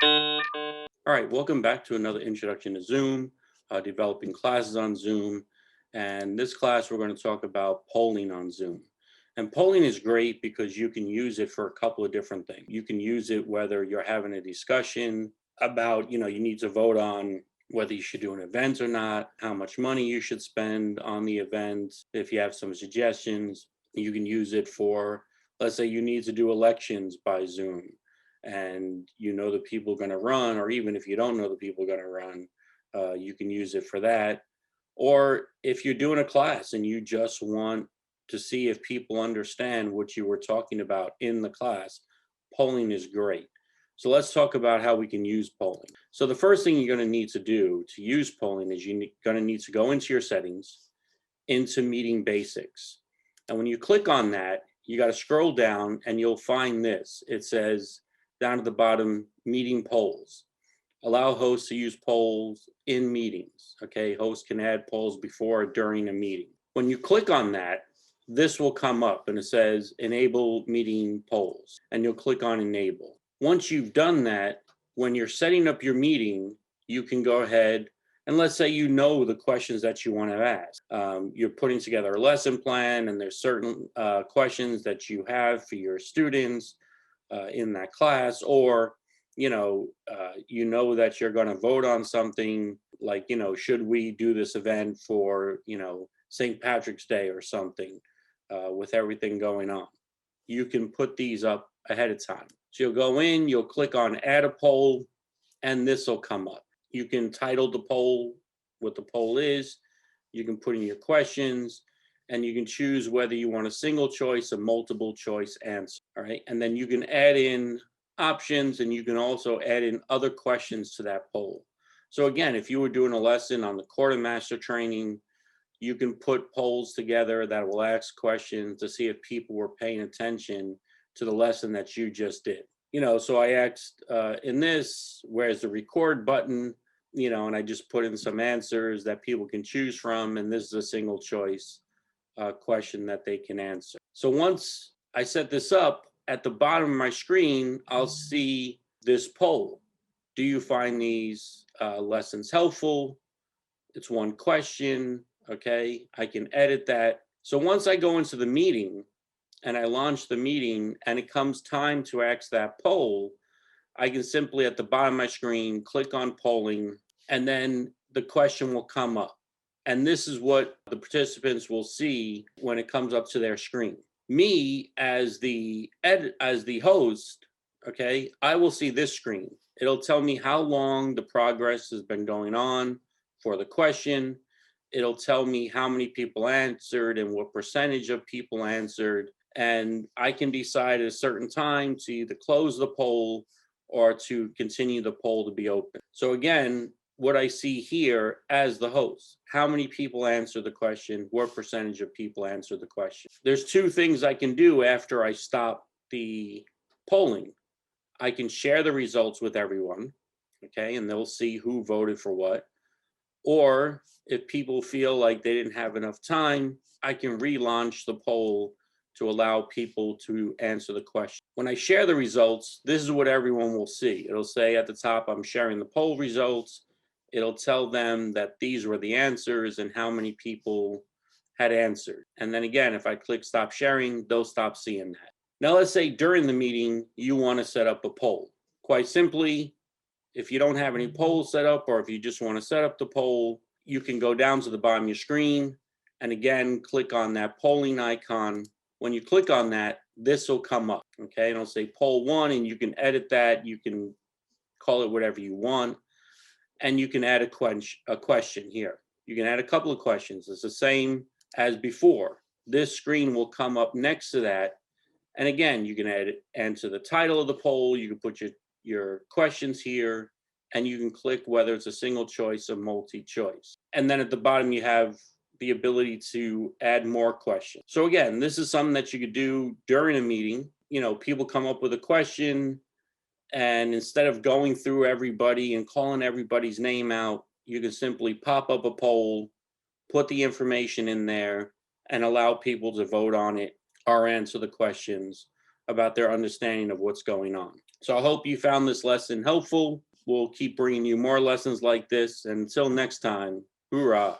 All right, welcome back to another introduction to Zoom, developing classes on Zoom. And this class, we're going to talk about polling on Zoom. And polling is great because you can use it for a couple of different things. You can use it whether you're having a discussion about, you need to vote on whether you should do an event or not, how much money you should spend on the event. If you have some suggestions, you can use it for, let's say you need to do elections by Zoom and the people are going to run, or even if you don't know the people are going to run, you can use it for that. Or if you're doing a class and you just want to see if people understand what you were talking about in the class, polling is great. So let's talk about how we can use polling. So the first thing you're going to need to do to use polling is you're going to need to go into your settings, into meeting basics. And when you click on that, you got to scroll down and you'll find this. It says down at the bottom, meeting polls. Allow hosts to use polls in meetings. Okay, hosts can add polls before or during a meeting. When you click on that, this will come up and it says enable meeting polls, and you'll click on enable. Once you've done that, when you're setting up your meeting, you can go ahead and let's say the questions that you want to ask. You're putting together a lesson plan and there's certain questions that you have for your students in that class, or that you're going to vote on something like, should we do this event for, St. Patrick's Day or something, with everything going on. You can put these up ahead of time. So you'll go in, you'll click on add a poll, and this will come up. You can title the poll what the poll is. You can put in your questions, and you can choose whether you want a single choice, a multiple choice answer. All right. And then you can add in options, and you can also add in other questions to that poll. So again, if you were doing a lesson on the quartermaster training, you can put polls together that will ask questions to see if people were paying attention to the lesson that you just did. So I asked in this, where's the record button? And I just put in some answers that people can choose from. And this is a single choice question that they can answer. So once I set this up, at the bottom of my screen, I'll see this poll. Do you find these lessons helpful? It's one question. Okay, I can edit that. So once I go into the meeting and I launch the meeting and it comes time to ask that poll, I can simply at the bottom of my screen click on polling, and then the question will come up. And this is what the participants will see when it comes up to their screen. Me as the host, okay, I will see this screen. It'll tell me how long the progress has been going on for the question. It'll tell me how many people answered and what percentage of people answered. And I can decide at a certain time to either close the poll or to continue the poll to be open. So again, what I see here as the host, how many people answer the question, what percentage of people answer the question. There's two things I can do after I stop the polling. I can share the results with everyone, okay, and they'll see who voted for what. Or if people feel like they didn't have enough time, I can relaunch the poll to allow people to answer the question. When I share the results, this is what everyone will see. It'll say at the top, I'm sharing the poll results. It'll tell them that these were the answers and how many people had answered. And then again, if I click stop sharing, they'll stop seeing that. Now, let's say during the meeting, you want to set up a poll. Quite simply, if you don't have any polls set up, or if you just want to set up the poll, you can go down to the bottom of your screen and again, click on that polling icon. When you click on that, this will come up, okay? And it'll say poll one, and you can edit that. You can call it whatever you want, and you can add a question here. You can add a couple of questions. It's the same as before. This screen will come up next to that. And again, you can enter the title of the poll. You can put your questions here, and you can click whether it's a single choice or multi-choice. And then at the bottom, you have the ability to add more questions. So again, this is something that you could do during a meeting. People come up with a question, and instead of going through everybody and calling everybody's name out, you can simply pop up a poll, put the information in there, and allow people to vote on it or answer the questions about their understanding of what's going on. So I hope you found this lesson helpful. We'll keep bringing you more lessons like this. And until next time, hoorah.